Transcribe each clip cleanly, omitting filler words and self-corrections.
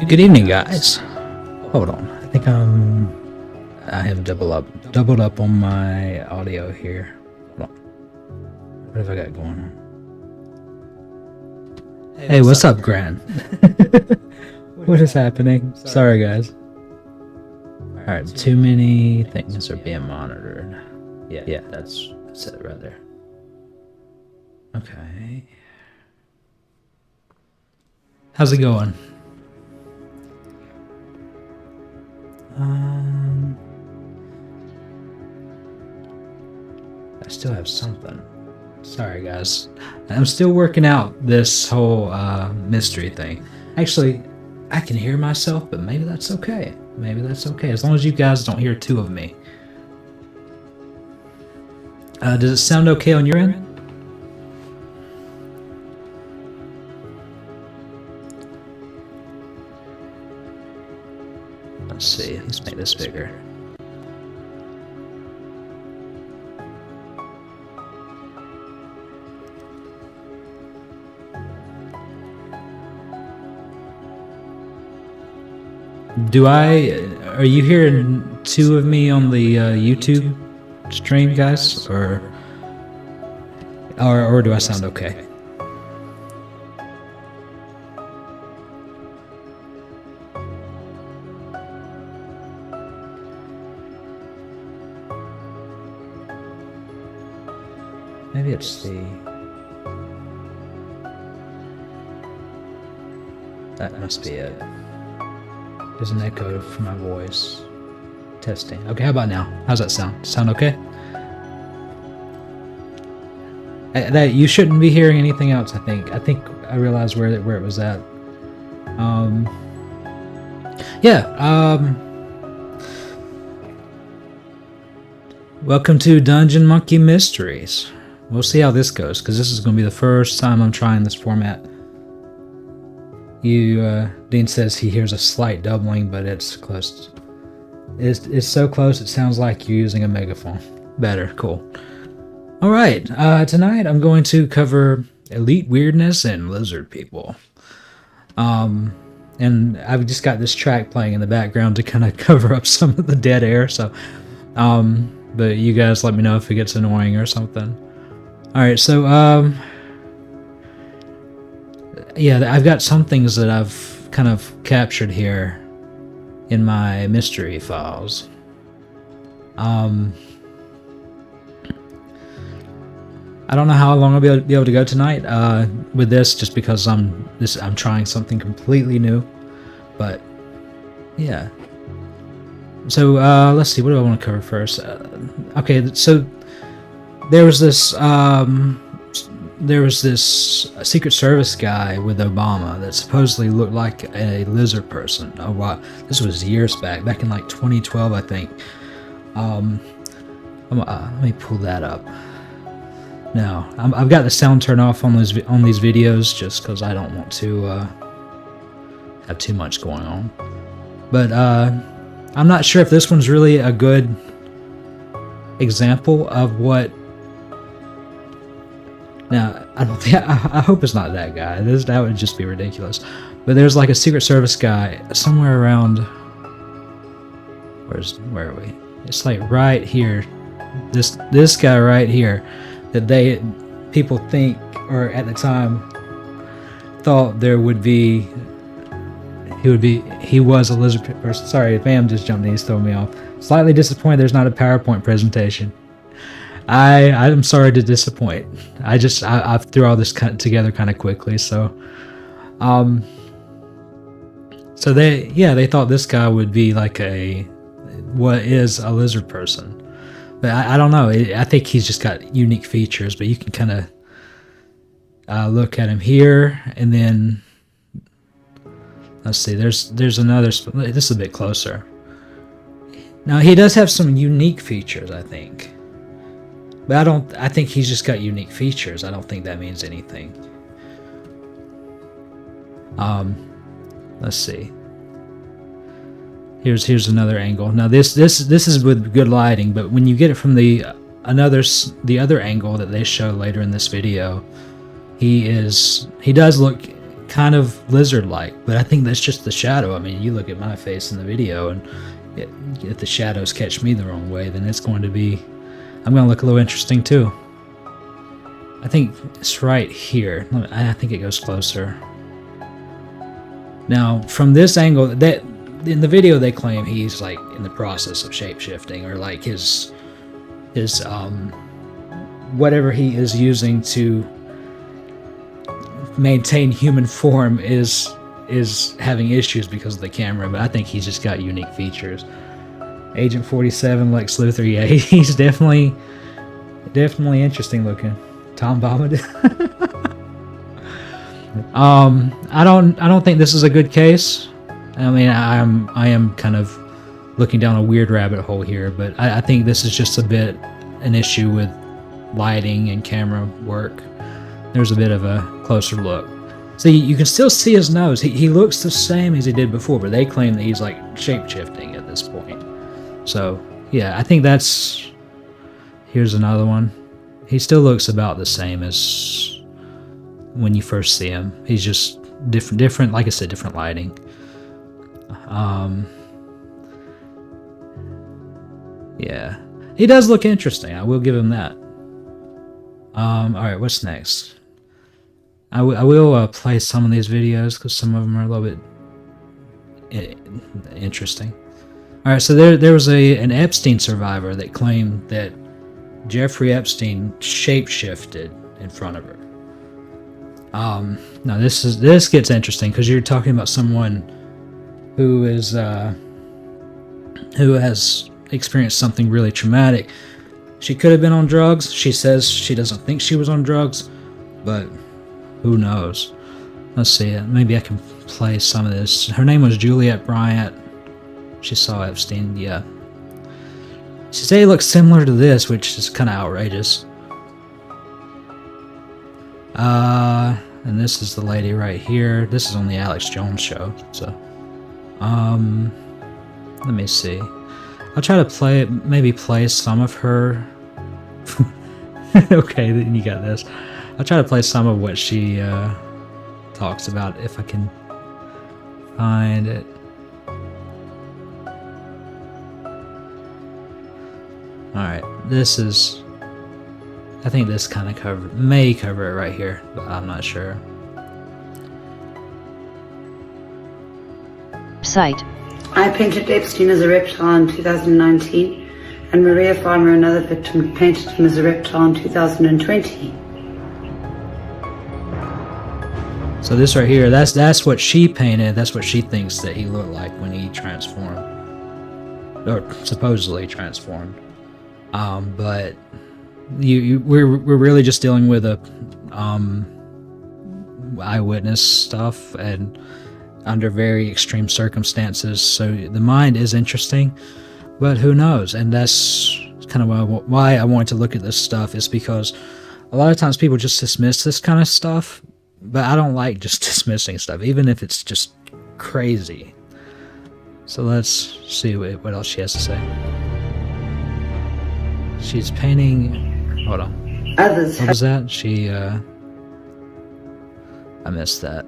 Good evening, guys. Hold on. I think I have doubled up on my audio here. Hold on. What have I got going on? Hey, what's up, Gran? What is happening? Sorry, guys. Alright, too many things are being monitored. Yeah, that's it right there. Okay. How's it going? I still have something. Sorry, guys. I'm still working out this whole mystery thing. Actually, I can hear myself, but maybe that's okay. Maybe that's okay, as long as you guys don't hear two of me. Does it sound okay on your end? Let's see. Let's make this bigger. Are you hearing two of me on the YouTube stream, guys, or do I sound okay? Maybe it's that must be it. There's an echo for my voice. Testing. Okay, how about now? How's that sound? Sound okay? That you shouldn't be hearing anything else. I think I realized where it was at. Welcome to Dungeon Monkey Mysteries. We'll see how this goes, because this is going to be the first time I'm trying this format. Dean says he hears a slight doubling, but it's close. It's so close it sounds like you're using a megaphone. Better, cool. Alright, tonight I'm going to cover Elite Weirdness and Lizard People. And I've just got this track playing in the background to kind of cover up some of the dead air, so, but you guys let me know if it gets annoying or something. Alright, so, yeah, I've got some things that I've kind of captured here in my mystery files. I don't know how long I'll be able to go tonight with this, just because I'm trying something completely new. But yeah. So let's see, what do I want to cover first? Okay, so there was this Secret Service guy with Obama that supposedly looked like a lizard person. Oh wow, this was years back in like 2012, I think. Let me pull that up. Now, I've got the sound turned off on these videos just because I don't want to have too much going on. But I'm not sure if this one's really a good example of what. Now, I hope it's not that guy. That would just be ridiculous. But there's like a Secret Service guy somewhere around. Where are we? It's like right here. This guy right here, that people think, or at the time thought there would be. He was a lizard person. Sorry, Bam just jumped in. He's throwing me off. Slightly disappointed there's not a PowerPoint presentation. I'm sorry to disappoint. I threw all this together kind of quickly, so they thought this guy would be like what is a lizard person, but I don't know. I think he's just got unique features, but you can kind of look at him here, and then let's see. There's another. This is a bit closer. Now he does have some unique features, I think. But I think he's just got unique features. I don't think that means anything. Let's see. Here's another angle. Now this is with good lighting, but when you get it from the other angle that they show later in this video, he does look kind of lizard-like, but I think that's just the shadow. I mean, you look at my face in the video, and if the shadows catch me the wrong way, then I'm going to look a little interesting too. I think it's right here. I think it goes closer. Now, from this angle, that in the video they claim he's like in the process of shape-shifting, or like his whatever he is using to maintain human form is having issues because of the camera, but I think he's just got unique features. Agent 47, Lex Luthor, yeah, he's definitely interesting looking. Tom Bombadil. I don't think this is a good case. I mean, I am kind of looking down a weird rabbit hole here, but I think this is just a bit an issue with lighting and camera work. There's a bit of a closer look. See, you can still see his nose. He looks the same as he did before, but they claim that he's like shape-shifting at this point. So, yeah, I think that's... Here's another one. He still looks about the same as when you first see him. He's just different, like I said, different lighting. Yeah. He does look interesting. I will give him that. Alright, what's next? I will play some of these videos because some of them are a little bit interesting. Alright, so there was an Epstein survivor that claimed that Jeffrey Epstein shape-shifted in front of her. Now this gets interesting because you're talking about someone who has experienced something really traumatic. She could have been on drugs. She says she doesn't think she was on drugs, but who knows? Let's see. Maybe I can play some of this. Her name was Juliet Bryant. She saw Epstein, yeah. She said he looks similar to this, which is kind of outrageous. And this is the lady right here. This is on the Alex Jones show, so. Let me see. I'll try to maybe play some of her. Okay, then you got this. I'll try to play some of what she talks about if I can find it. Alright, this is... I think this kind of may cover it right here, but I'm not sure. Site. I painted Epstein as a reptile in 2019, and Maria Farmer, another victim, painted him as a reptile in 2020. So this right here, that's what she painted. That's what she thinks that he looked like when he transformed, or supposedly transformed. But we're really just dealing with a eyewitness stuff and under very extreme circumstances. So the mind is interesting, but who knows? And that's kind of why I wanted to look at this stuff, is because a lot of times people just dismiss this kind of stuff, but I don't like just dismissing stuff, even if it's just crazy. So let's see what else she has to say. She's painting... Hold on. What was that? She, I missed that.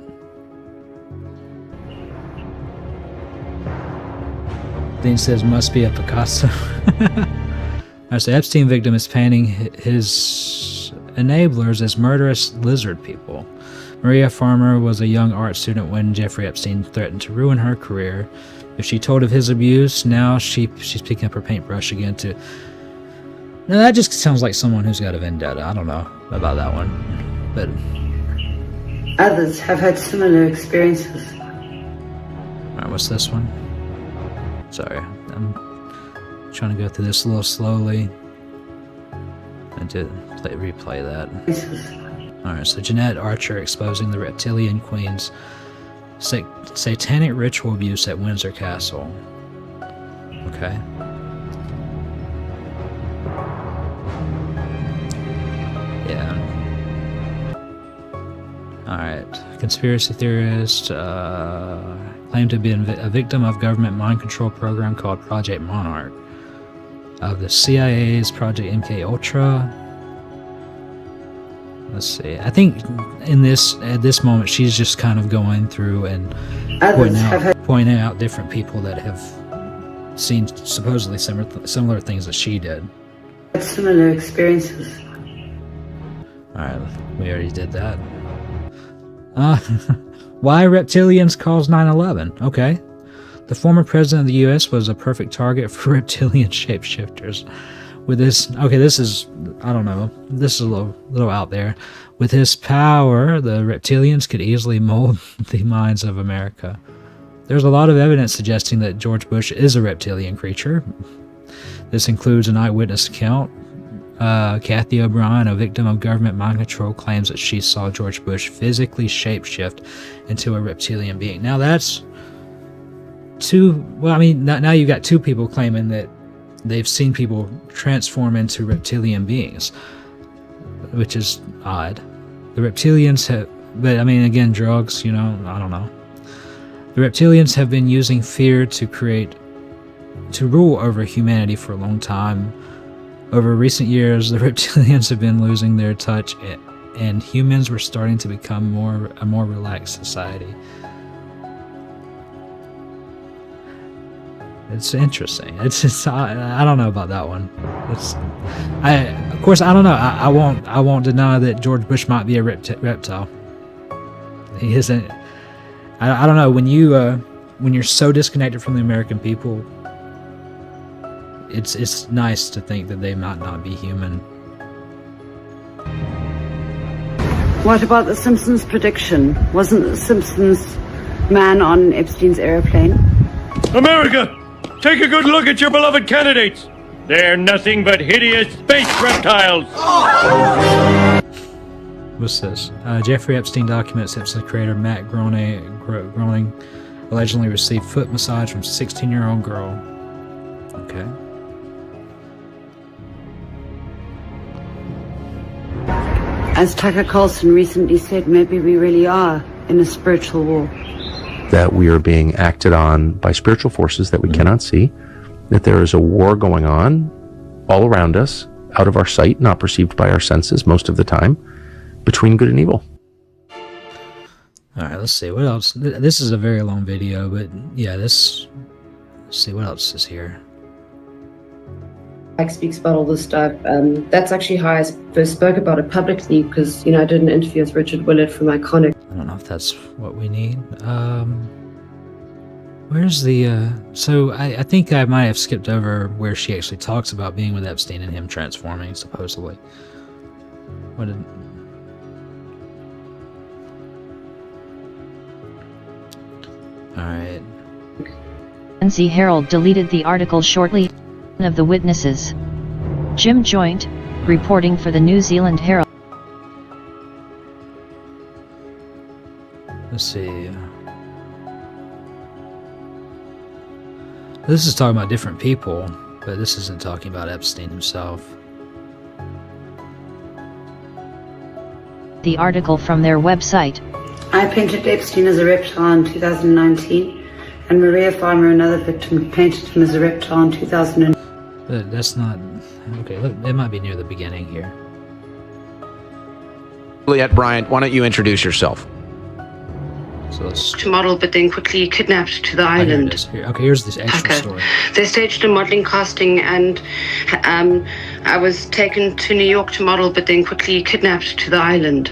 Dean says, must be a Picasso. Alright, so Epstein victim is painting his enablers as murderous lizard people. Maria Farmer was a young art student when Jeffrey Epstein threatened to ruin her career. If she told of his abuse, now she's picking up her paintbrush again to... Now that just sounds like someone who's got a vendetta. I don't know about that one, but... Others have had similar experiences. Alright, what's this one? Sorry, I'm trying to go through this a little slowly. I did replay that. Alright, so Jeanette Archer exposing the reptilian queen's satanic ritual abuse at Windsor Castle. Okay. Yeah. Alright. Conspiracy theorist claimed to be a victim of government mind control program called Project Monarch of the CIA's Project MK Ultra. Let's see. I think at this moment, she's just kind of going through and pointing out different people that have seen supposedly similar things that she did. Similar experiences. All right, we already did that. Why reptilians caused 9/11? Okay. The former president of the U.S. was a perfect target for reptilian shapeshifters. With this, this is, I don't know, this is a little out there. With his power, the reptilians could easily mold the minds of America. There's a lot of evidence suggesting that George Bush is a reptilian creature. This includes an eyewitness account. Kathy O'Brien, a victim of government mind control, claims that she saw George Bush physically shapeshift into a reptilian being. Now that's now you've got two people claiming that they've seen people transform into reptilian beings, which is odd. The reptilians have, but I mean, again, drugs, I don't know. The reptilians have been using fear to rule over humanity for a long time. Over recent years, the reptilians have been losing their touch, and humans were starting to become a more relaxed society. It's interesting. I don't know about that one. Of course, I don't know. I won't deny that George Bush might be a reptile. He isn't. I don't know. When you're so disconnected from the American people, it's nice to think that they might not be human. What about the Simpsons prediction? Wasn't the Simpsons man on Epstein's airplane? America! Take a good look at your beloved candidates. They're nothing but hideous space reptiles. What's this? Jeffrey Epstein documents Epstein creator Matt Groening allegedly received foot massage from 16-year-old girl. Okay. As Tucker Carlson recently said, maybe we really are in a spiritual war. That we are being acted on by spiritual forces that we cannot see, that there is a war going on all around us, out of our sight, not perceived by our senses most of the time, between good and evil. All right, let's see what else. This is a very long video, but yeah, let's see what else is here. Mike speaks about all this stuff. That's actually how I first spoke about it publicly, because I did an interview with Richard Willett from Iconic. I don't know if that's what we need. Where's the so I think I might have skipped over where she actually talks about being with Epstein and him transforming, supposedly. What did... Alright. NC Herald deleted the article shortly of the witnesses. Jim Joint, reporting for the New Zealand Herald. Let's see. This is talking about different people, but this isn't talking about Epstein himself. The article from their website. I painted Epstein as a reptile in 2019, and Maria Farmer, another victim, painted him as a reptile in 2000. That's not... Okay, look, it might be near the beginning here. Juliette Bryant, why don't you introduce yourself? So let's... To model, but then quickly kidnapped to the island. Here it is. Here. Okay, here's this actual story. They staged a modeling casting, and I was taken to New York to model, but then quickly kidnapped to the island.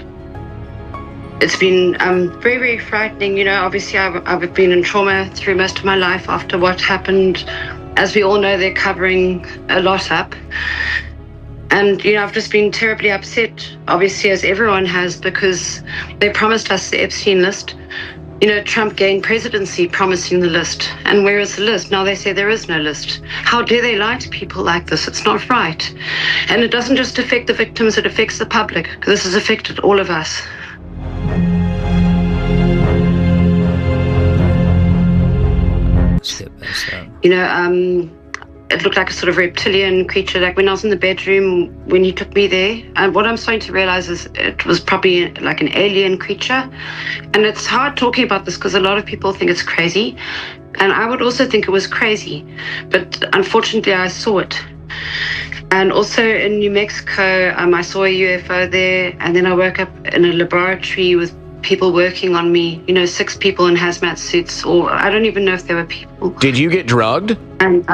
It's been very, very frightening. Obviously I've been in trauma through most of my life after what happened. As we all know, they're covering a lot up. And, I've just been terribly upset, obviously, as everyone has, because they promised us the Epstein list. Trump gained presidency promising the list. And where is the list? Now they say there is no list. How dare they lie to people like this? It's not right. And it doesn't just affect the victims, it affects the public. This has affected all of us. It looked like a sort of reptilian creature, like when I was in the bedroom when you took me there. And what I'm starting to realize is it was probably like an alien creature. And it's hard talking about this because a lot of people think it's crazy. And I would also think it was crazy. But unfortunately, I saw it. And also in New Mexico, I saw a UFO there, and then I woke up in a laboratory with people working on me, 6 people in hazmat suits, or I don't even know if they were people. Did you get drugged? And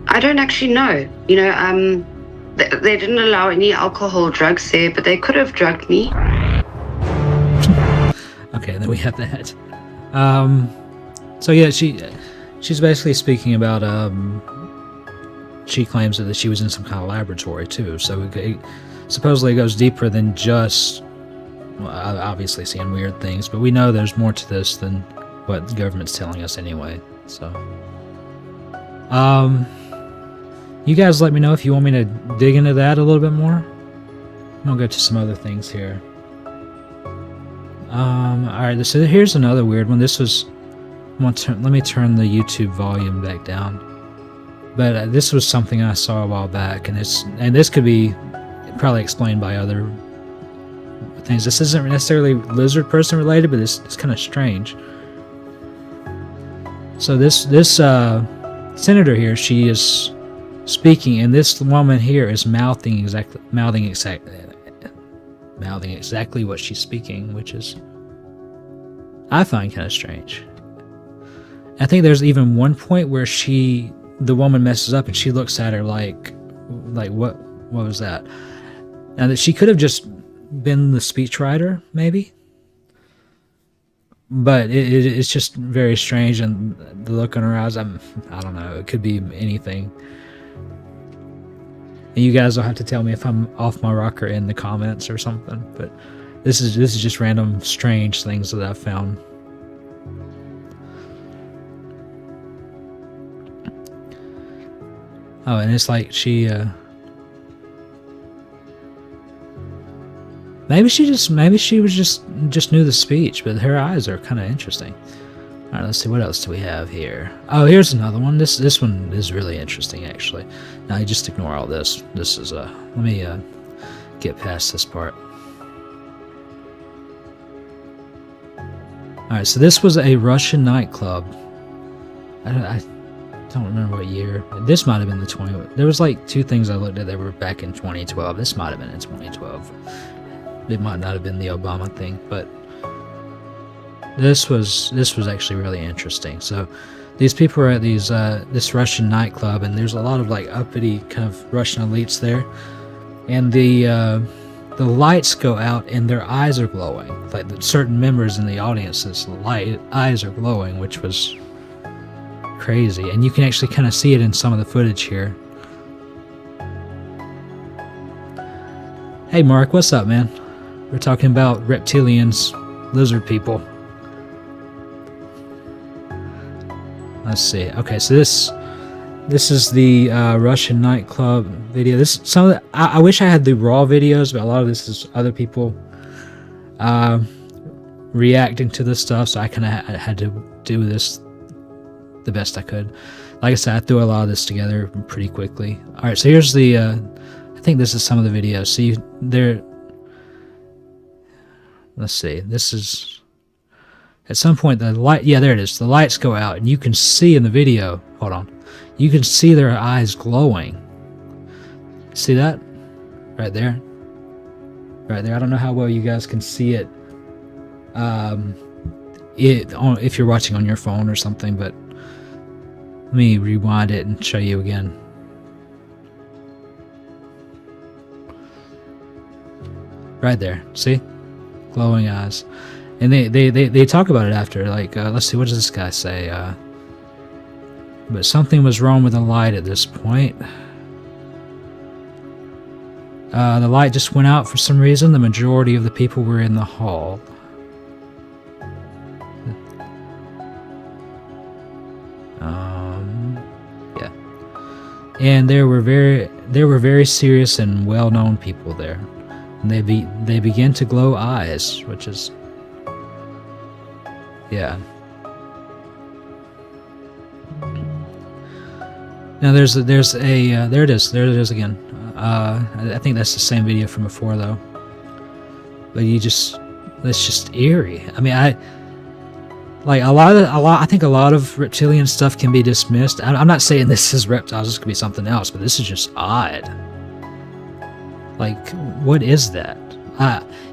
I don't actually know. They didn't allow any alcohol or drugs there, but they could have drugged me. Okay, then we have that. So yeah, she's basically speaking about she claims that she was in some kind of laboratory too. So it supposedly goes deeper than just obviously seeing weird things, but we know there's more to this than what the government's telling us anyway. So you guys let me know if you want me to dig into that a little bit more. I'm gonna go to some other things here. Alright, so here's another weird one. This was, let me turn the YouTube volume back down. But this was something I saw a while back, and this could be probably explained by other things. This isn't necessarily lizard person related, but it's kind of strange. So this senator here, she is speaking, and this woman here is mouthing exactly what she's speaking, which is I find kind of strange. I think there's even one point where the woman messes up and she looks at her like what was that? Now that she could have just been the speechwriter, maybe, but it's just very strange, and the look in her eyes, I don't know, it could be anything. And you guys will have to tell me if I'm off my rocker in the comments or something. But this is just random strange things that I've found. Oh, and it's like she maybe she was just knew the speech, but her eyes are kind of interesting. All right, let's see, what else do we have here? Oh, here's another one. This one is really interesting, actually. Now, you just ignore all this. This is let me get past this part. All right, so this was a Russian nightclub. I don't remember what year. This might have been the 20. There was like 2 things I looked at that were back in 2012. This might have been in 2012. It might not have been the Obama thing, but this was actually really interesting. So these people are at this Russian nightclub, and there's a lot of like uppity kind of Russian elites there, and the lights go out and their eyes are glowing. Like certain members in the audience's eyes are glowing, which was crazy, and you can actually kind of see it in some of the footage here. Hey Mark, what's up, man? We're talking about reptilians, lizard people. Let's see. Okay, so this is the Russian nightclub video. I wish I had the raw videos, but a lot of this is other people reacting to this stuff, so I kind of had to do this the best I could. Like I said, I threw a lot of this together pretty quickly. All right, so here's the. I think this is some of the videos. See, let's see. This is. At some point, the light, yeah, there it is. The lights go out, and you can see in the video, hold on, you can see their eyes glowing. See that? Right there. Right there. I don't know how well you guys can see it. If you're watching on your phone or something, but let me rewind it and show you again. Right there. See? Glowing eyes. And they talk about it after, like, let's see, what does this guy say? But something was wrong with the light at this point. The light just went out for some reason. The majority of the people were in the hall. Yeah. And there were very serious and well-known people there. And they began to glow eyes, which is... Yeah. Now there it is again. I think that's the same video from before though. But that's just eerie. I mean, Like I think a lot of reptilian stuff can be dismissed. I'm not saying this is reptiles. This could be something else, but this is just odd. Like, what is that?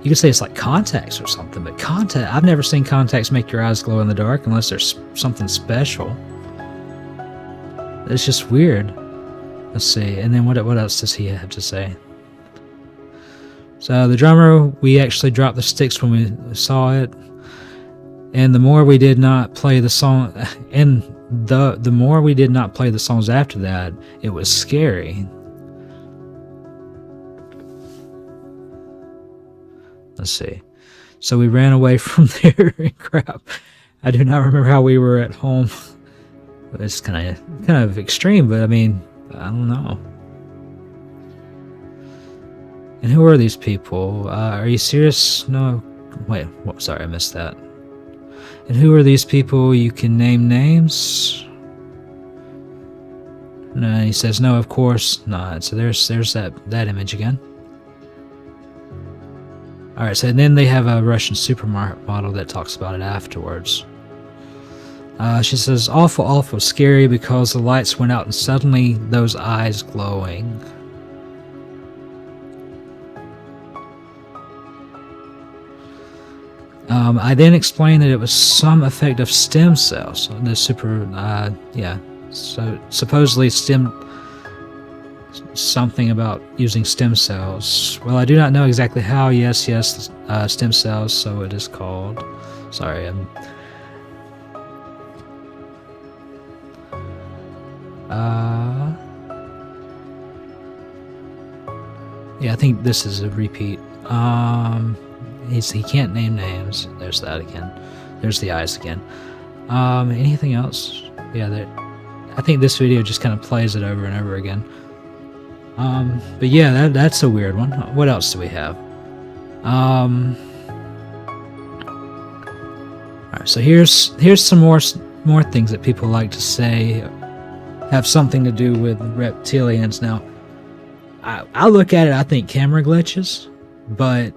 You could say it's like contacts or something, but I've never seen contacts make your eyes glow in the dark unless there's something special. It's just weird. Let's see. And then what else does he have to say? So the drummer, we actually dropped the sticks when we saw it. And the more we did not play the song, and the more we did not play the songs after that, it was scary. Let's see. So we ran away from there. Crap. I do not remember how we were at home. It's kind of extreme, but I mean, I don't know. And who are these people? Are you serious? No. Wait. Sorry, I missed that. And who are these people? You can name names. No, he says no. Of course not. So there's that image again. All right. So and then they have a Russian supermodel that talks about it afterwards. She says, awful scary because the lights went out and suddenly those eyes glowing. I then explained that it was some effect of stem cells. So supposedly something about using stem cells. Well, I do not know exactly how. Yes, stem cells, so it is called. Sorry, yeah, I think this is a repeat. He can't name names. There's that again. There's the eyes again. Anything else? Yeah, I think this video just kind of plays it over and over again. But yeah, that's a weird one. What else do we have? Alright, so here's some more things that people like to say have something to do with reptilians. Now, I look at it, I think camera glitches, but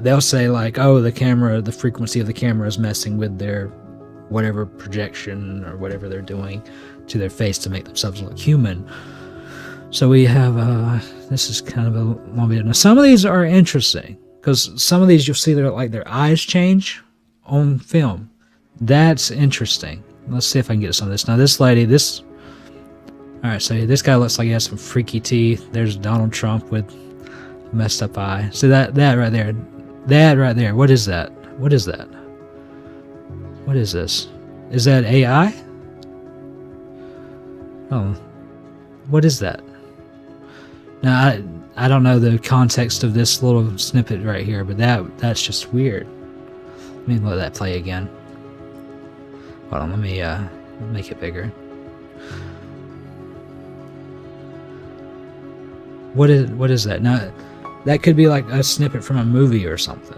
they'll say like, oh, the frequency of the camera is messing with their whatever projection or whatever they're doing to their face to make themselves look human. So we have, this is kind of a long video. Now, some of these are interesting because some of these you'll see their eyes change on film. That's interesting. Let's see if I can get some of this. Now, this lady, alright, so this guy looks like he has some freaky teeth. There's Donald Trump with a messed up eye. So that right there. That right there. What is that? What is that? What is this? Is that AI? Oh. What is that? Now, I don't know the context of this little snippet right here, but that's just weird. Let me let that play again. Hold on, let me make it bigger. What is that? Now, that could be like a snippet from a movie or something.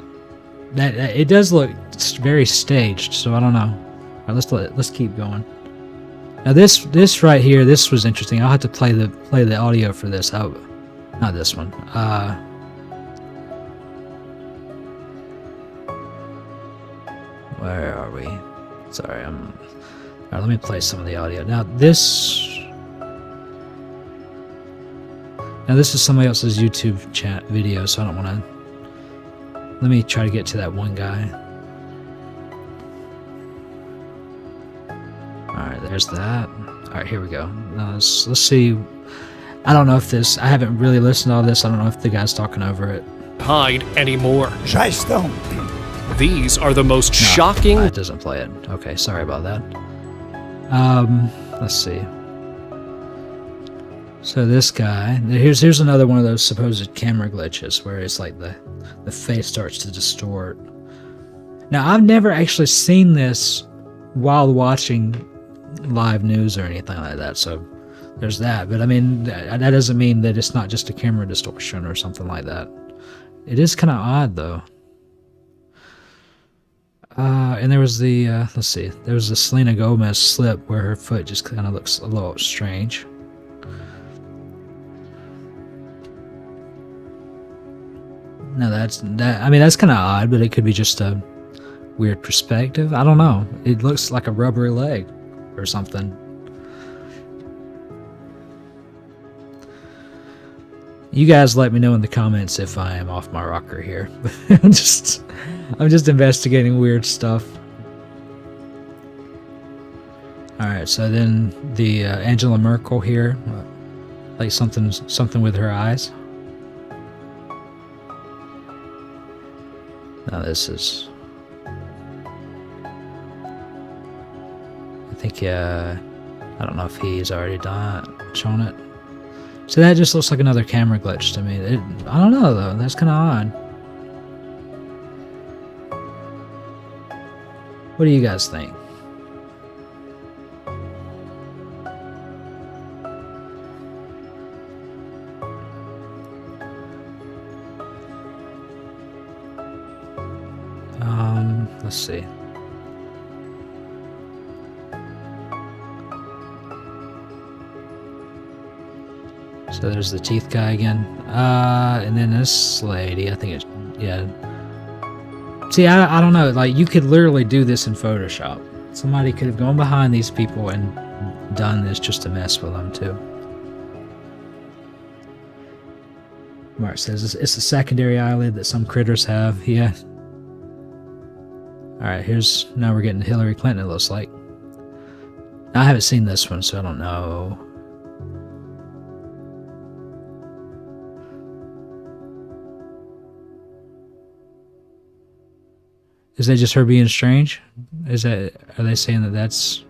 That it does look very staged, so I don't know. All right, let's keep going. Now this right here, this was interesting. I'll have to play the audio for this. Not this one. Where are we? Sorry, Alright, let me play some of the audio. Now this is somebody else's YouTube chat video, so I don't want to. Let me try to get to that one guy. Alright, there's that. Alright, here we go. Now let's see. I don't know if I haven't really listened to all this. I don't know if the guy's talking over it. Hide anymore. These are the most shocking. It doesn't play it. Okay, sorry about that. Let's see. So this guy, here's another one of those supposed camera glitches where it's like the face starts to distort. Now, I've never actually seen this while watching live news or anything like that, so there's that. But I mean, that doesn't mean that it's not just a camera distortion or something like that. It is kind of odd, though. And there was there was the Selena Gomez slip where her foot just kind of looks a little strange. Now that's kind of odd, but it could be just a weird perspective. I don't know. It looks like a rubbery leg or something. You guys let me know in the comments if I am off my rocker here. I'm just investigating weird stuff. Alright, so then the Angela Merkel here, like something with her eyes. Now this is... I think, I don't know if he's already shown it. So that just looks like another camera glitch to me. I don't know though, that's kind of odd. What do you guys think? Let's see. So there's the teeth guy again. And then this lady, I think it's, yeah. See, I don't know, like, you could literally do this in Photoshop. Somebody could have gone behind these people and done this just to mess with them, too. Mark says it's a secondary eyelid that some critters have, yeah. Alright, now we're getting Hillary Clinton, it looks like. I haven't seen this one, so I don't know. Is that just her being strange? Are they saying that that's...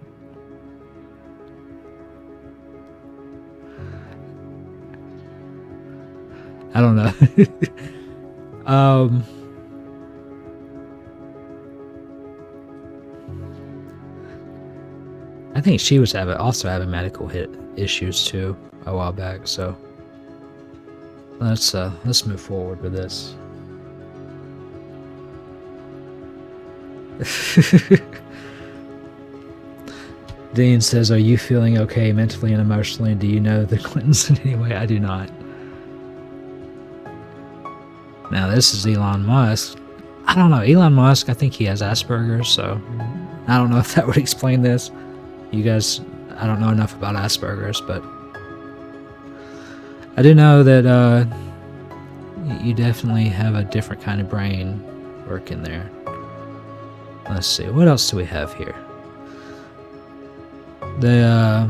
I don't know. I think she was also having medical issues too a while back, so let's move forward with this. Dean says, are you feeling okay mentally and emotionally? Do you know the Clintons in any way? I do not. Now this is Elon Musk. I don't know. Elon Musk, I think he has Asperger's, so I don't know if that would explain this. You guys, I don't know enough about Asperger's, but I do know that you definitely have a different kind of brain working there. Let's see, what else do we have here? The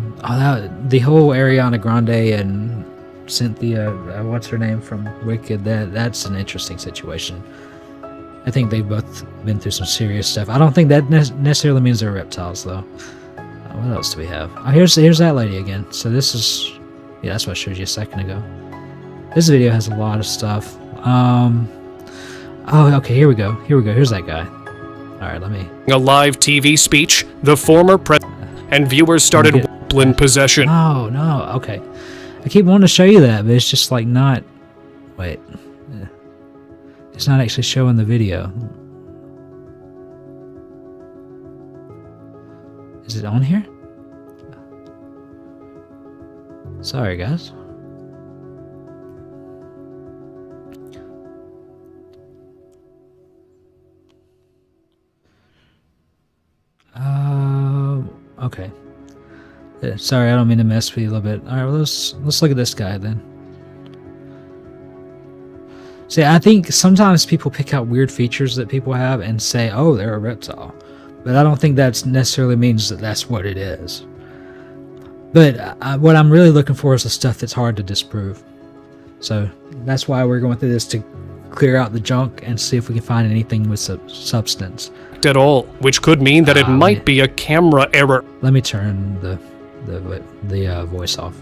whole Ariana Grande and Cynthia, what's her name from Wicked? That's an interesting situation. I think they've both been through some serious stuff. I don't think that necessarily means they're reptiles, though. What else do we have? Oh, here's that lady again. So this is, yeah, that's what I showed you a second ago. This video has a lot of stuff. Oh, okay, here we go. Here's that guy. All right, let me... A live TV speech, the former president and viewers started in possession. Oh, no, okay. I keep wanting to show you that, but it's just like not... Wait. It's not actually showing the video. Is it on here? Sorry, guys. Okay. Yeah, sorry, I don't mean to mess with you a little bit. All right, well, let's look at this guy then. See, I think sometimes people pick out weird features that people have and say, "Oh, they're a reptile," but I don't think that necessarily means that that's what it is. But what I'm really looking for is the stuff that's hard to disprove. So that's why we're going through this, to clear out the junk and see if we can find anything with substance. At all, which could mean that it might be a camera error. Let me turn the voice off.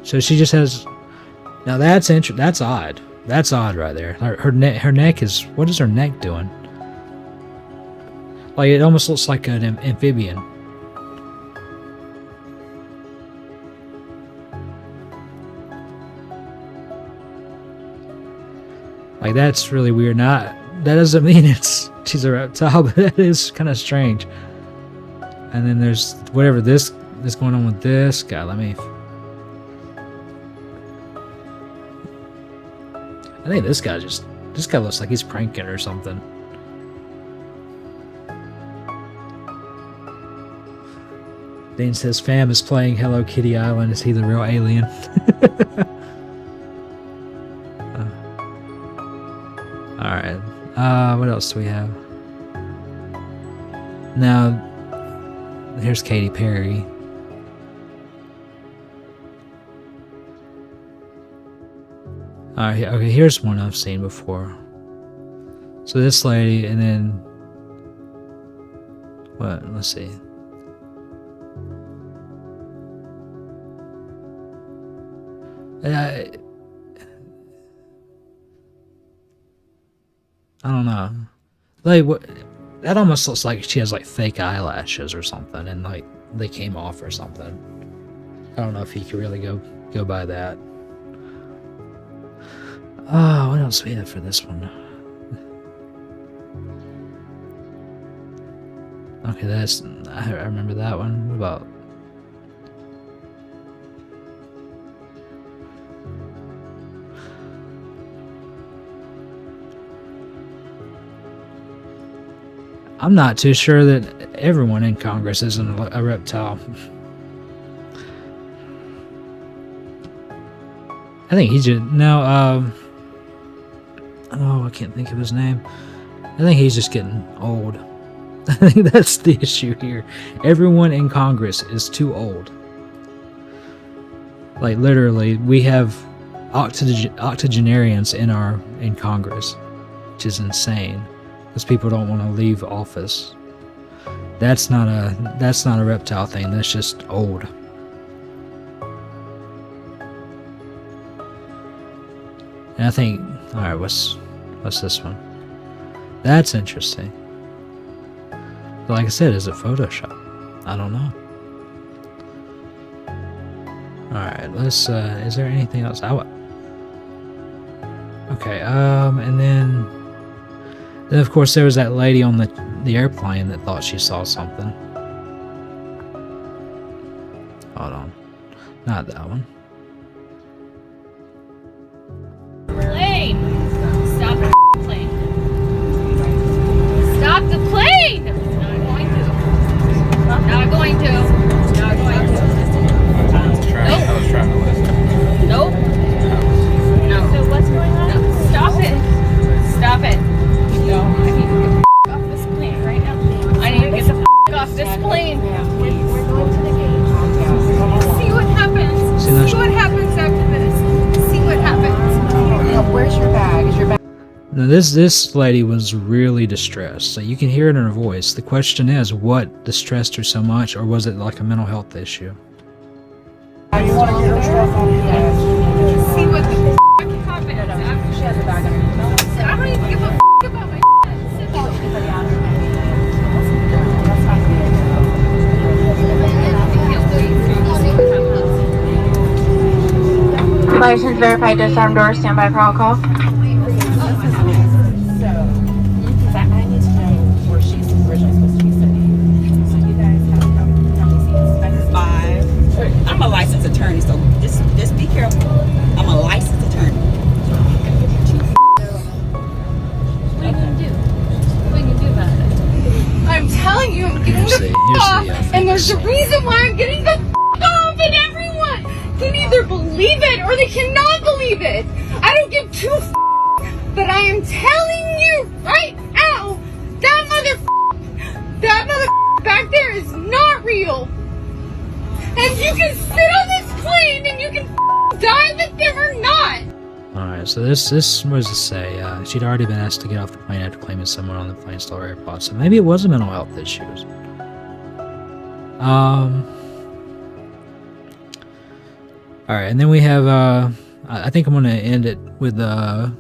So she just has. Now that's that's odd. That's odd right there. Her neck is. What is her neck doing? Like, it almost looks like an amphibian. Like, that's really weird. Now, that doesn't mean she's a reptile, but that is kind of strange. And then there's whatever this is going on with this guy. Let me... I think this guy just This guy looks like he's pranking or something. Dean says, "Fam is playing Hello Kitty Island. Is he the real alien?" Alright. What else do we have? Now, here's Katy Perry. Alright, okay, here's one I've seen before. So this lady, and then... What? Let's see. I don't know. Like, what? That almost looks like she has like fake eyelashes or something, and like they came off or something. I don't know if you could really go by that. Oh, what else we have for this one? Okay, I remember that one. What about? I'm not too sure that everyone in Congress isn't a reptile. I think he's just... No, oh, I can't think of his name. I think he's just getting old. I think that's the issue here. Everyone in Congress is too old. Like, literally, we have octogenarians in Congress, which is insane. Because people don't want to leave office. That's not a reptile thing. That's just old. And I think, all right, what's this one? That's interesting. But like I said, is it Photoshop? I don't know. All right, let's. Is there anything else? Okay. And then of course there was that lady on the airplane that thought she saw something. Hold on, not that one. Plane! Stop the plane! Stop the plane! Not going to. Not going to. Not going to. Nope. I was trying to listen. Nope. No. So what's going on? No. Stop it. Stop it. No, I need to get the off this plane right now. I need to get the off this plane. We're going to the gate. See what happens. See what happens after this. See what happens. Where's your bag? Is your bag? Now this lady was really distressed. So you can hear it in her voice. The question is, what distressed her so much, or was it like a mental health issue? You want to get her stress on the edge. See what the happens after she has a bag. I don't even give a about my License verified, disarm door, standby for all calls. I need to know where she's originally supposed to be sitting. So you guys have how many seats? 5. I'm a licensed attorney, so just be careful. I'm a licensed attorney. What are you gonna do? What are you gonna do about it? I'm telling you, I'm getting the off, and there's a reason why I'm getting the off, and everyone can either believe it or they cannot believe it. I don't give two but I am telling you right now, that back there is not real. And you can sit on this plane and you can die with them or not. Alright, so this what does it say? She'd already been asked to get off the plane after claiming someone on the plane stole her AirPods. So maybe it was a mental health issues. Alright, and then we have I think I'm gonna end it with the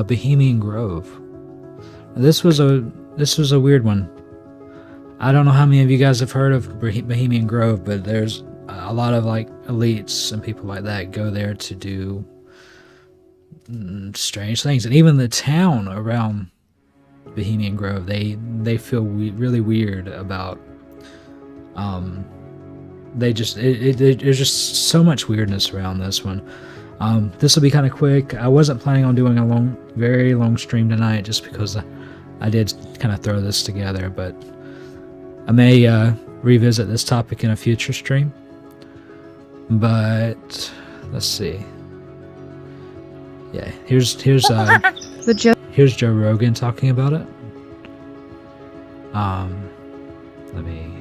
Bohemian Grove. This was a weird one. I don't know how many of you guys have heard of Bohemian Grove, but there's a lot of like elites and people like that go there to do strange things, and even the town around Bohemian Grove, they feel really weird about. There's just so much weirdness around this one. This will be kind of quick. I wasn't planning on doing a very long stream tonight just because I did kind of throw this together, but I may revisit this topic in a future stream. But let's see. Yeah, here's Joe Rogan talking about it. Let me.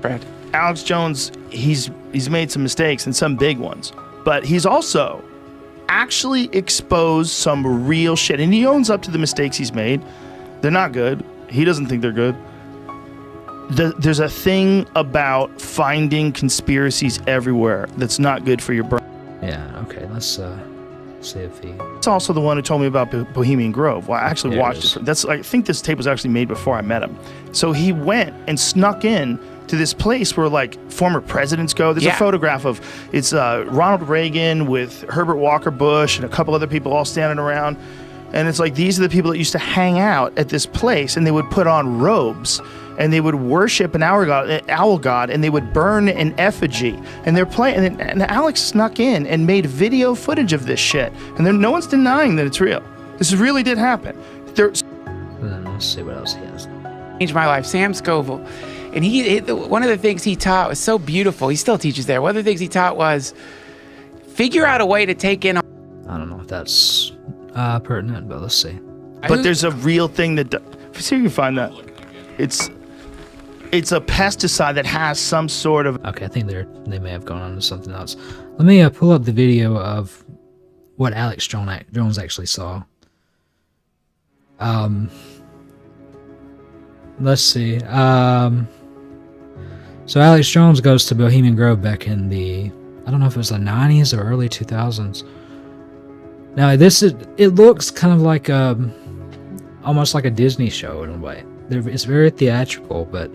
Brad. Alex Jones, he's made some mistakes and some big ones, but he's also actually exposed some real shit, and he owns up to the mistakes he's made. They're not good. He doesn't think they're good. There's a thing about finding conspiracies everywhere that's not good for your brain. Yeah, okay, let's see if he... It's also the one who told me about Bohemian Grove. Well, I actually watched it. I think this tape was actually made before I met him. So he went and snuck in to this place where like former presidents go. There's a photograph of it's Ronald Reagan with Herbert Walker Bush and a couple other people all standing around. And it's like these are the people that used to hang out at this place, and they would put on robes and they would worship an owl god, and they would burn an effigy. And they're playing, and Alex snuck in and made video footage of this shit. And no one's denying that it's real. This really did happen. Let's see what else he has. Changed my life, Sam Scoville. And one of the things he taught was so beautiful. He still teaches there. One of the things he taught was figure out a way to take in. I don't know if that's pertinent, but let's see. But there's a real thing that see if you can find that. It's a pesticide that has some sort of... Okay, I think they may have gone on to something else. Let me pull up the video of what Alex Jones actually saw. Let's see. So Alex Jones goes to Bohemian Grove back in the... I don't know if it was the 90s or early 2000s. Now, it looks kind of like almost like a Disney show in a way. It's very theatrical, but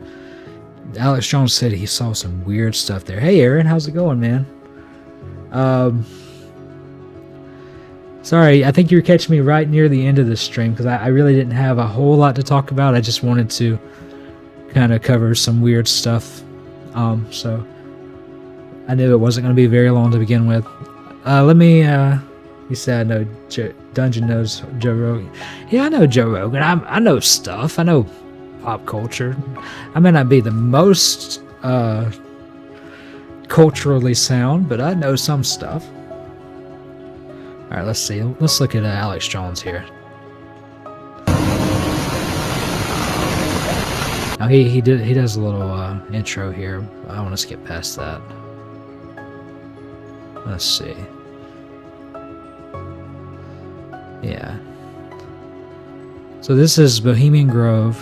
Alex Jones said he saw some weird stuff there. Hey, Aaron, how's it going, man? Sorry, I think you were catching me right near the end of the stream because I really didn't have a whole lot to talk about. I just wanted to kind of cover some weird stuff. So I knew it wasn't going to be very long to begin with. Let me... You said I know Dungeon knows Joe Rogan. Yeah, I know Joe Rogan. I know stuff. I know pop culture. I may not be the most culturally sound, but I know some stuff. All right, let's see. Let's look at Alex Jones here. Now he does a little intro here. I want to skip past that. Let's see. Yeah. So this is Bohemian Grove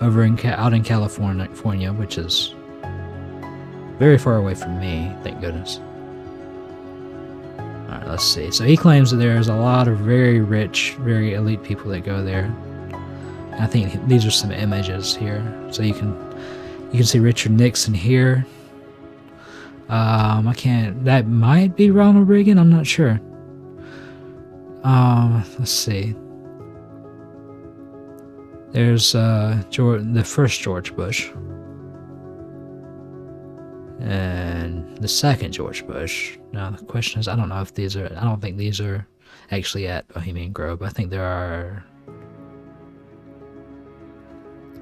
over out in California, which is very far away from me, thank goodness. Alright, let's see. So he claims that there's a lot of very rich, very elite people that go there. I think these are some images here. So you can see Richard Nixon here. That might be Ronald Reagan, I'm not sure. Let's see. There's the first George Bush. And the second George Bush. Now the question is, I don't know if I don't think these are actually at Bohemian Grove. I think there are...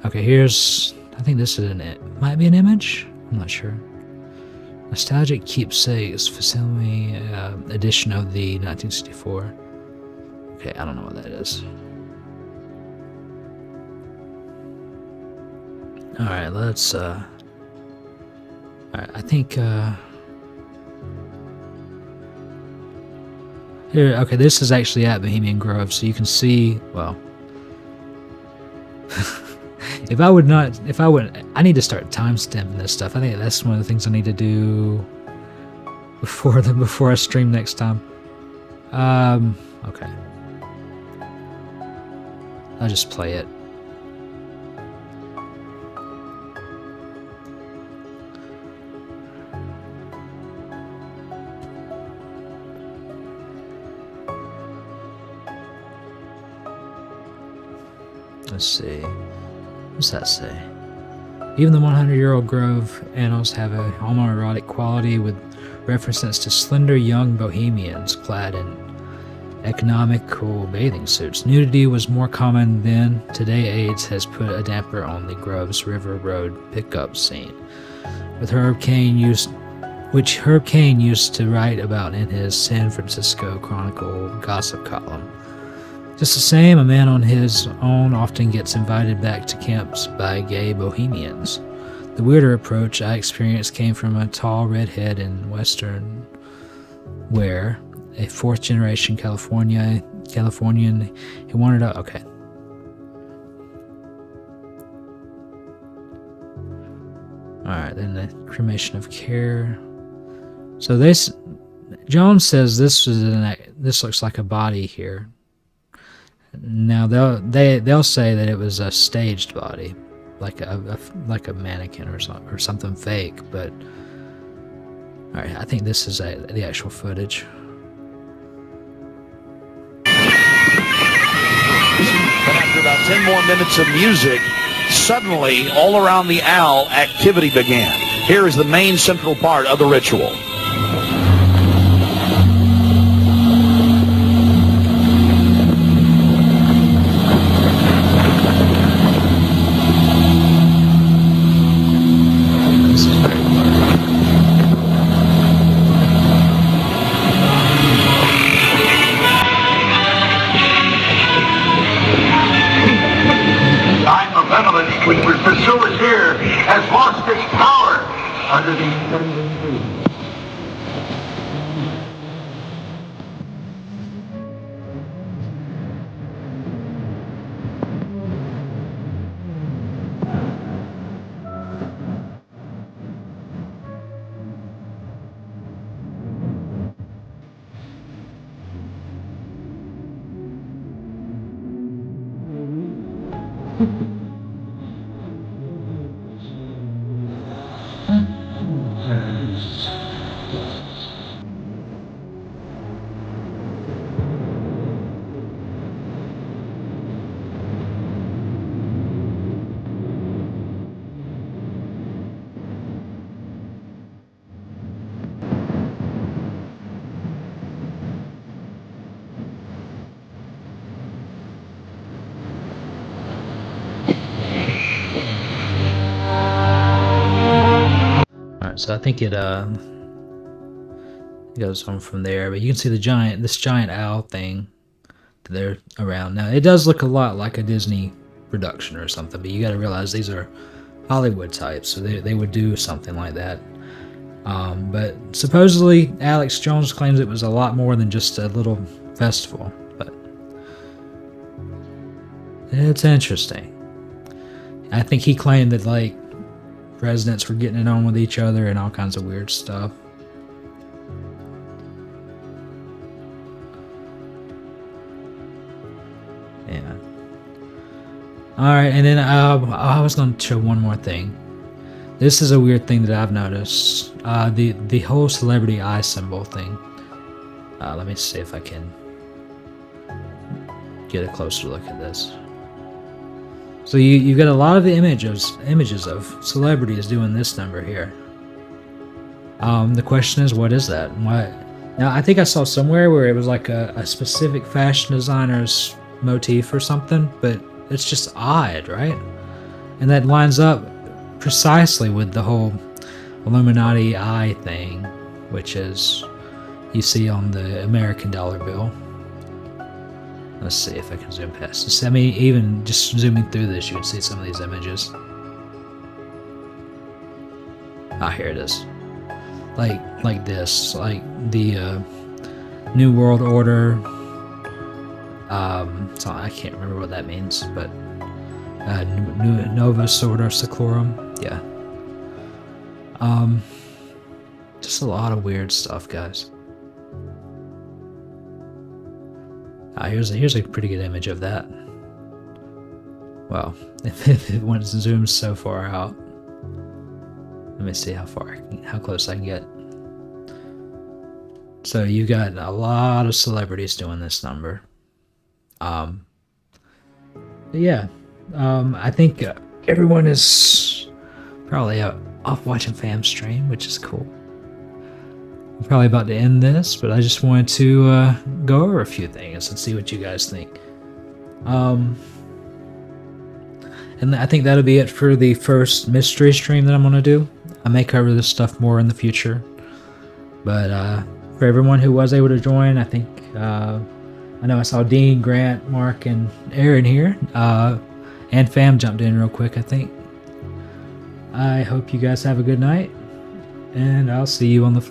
Okay, I think this might be an image? I'm not sure. Nostalgic Keepsakes Facility edition of the 1964. Okay, I don't know what that is. Alright, let's, Alright, I think, here, okay, this is actually at Bohemian Grove, so you can see, well... I need to start timestamping this stuff. I think that's one of the things I need to do before I stream next time. Okay. I'll just play it. Let's see. What's that say? Even the 100-year-old Grove annals have a homoerotic quality with references to slender young bohemians clad in economical bathing suits. Nudity was more common then. Today, AIDS has put a damper on the Groves River Road pickup scene, which Herb Cain used to write about in his San Francisco Chronicle gossip column. Just the same, a man on his own often gets invited back to camps by gay bohemians. The weirder approach I experienced came from a tall redhead in Western wear, a fourth-generation Californian. He wanted to... Okay. Alright, then the cremation of care. So this... Jones says this looks like a body here. Now they'll say that it was a staged body, like a mannequin or something fake. But all right, I think this is the actual footage. And after about 10 more minutes of music, suddenly all around the owl, activity began. Here is the main central part of the ritual. Which was pursued here, has lost its power under the impending breeze. So I think it goes on from there, but you can see this giant owl thing that they're around. Now it does look a lot like a Disney production or something, but you got to realize these are Hollywood types, so they would do something like that. But supposedly Alex Jones claims it was a lot more than just a little festival, but it's interesting. I think he claimed that like residents were getting it on with each other and all kinds of weird stuff. Yeah. Alright, and then I was going to show one more thing. This is a weird thing that I've noticed. The whole celebrity eye symbol thing. Let me see if I can get a closer look at this. So you got a lot of the images of celebrities doing this number here. The question is, what is that? Why? Now I think I saw somewhere where it was like a specific fashion designer's motif or something, but it's just odd, right? And that lines up precisely with the whole Illuminati eye thing, which is you see on the American dollar bill. Let's see if I can zoom past this. I mean, even just zooming through this, you can see some of these images. Here it is. Like this, like the New World Order. So I can't remember what that means, but Novus Ordo Seclorum. Yeah. Just a lot of weird stuff, guys. Here's a pretty good image of that. Well, if it zooms so far out. Let me see how close I can get. So you got a lot of celebrities doing this number. Yeah. I think everyone is probably off watching fam stream, which is cool. I'm probably about to end this, but I just wanted to go over a few things and see what you guys think. And I think that'll be it for the first mystery stream that I'm going to do. I may cover this stuff more in the future. But for everyone who was able to join, I think, I know I saw Dean, Grant, Mark, and Aaron here. And Fam jumped in real quick, I think. I hope you guys have a good night. And I'll see you on the flip.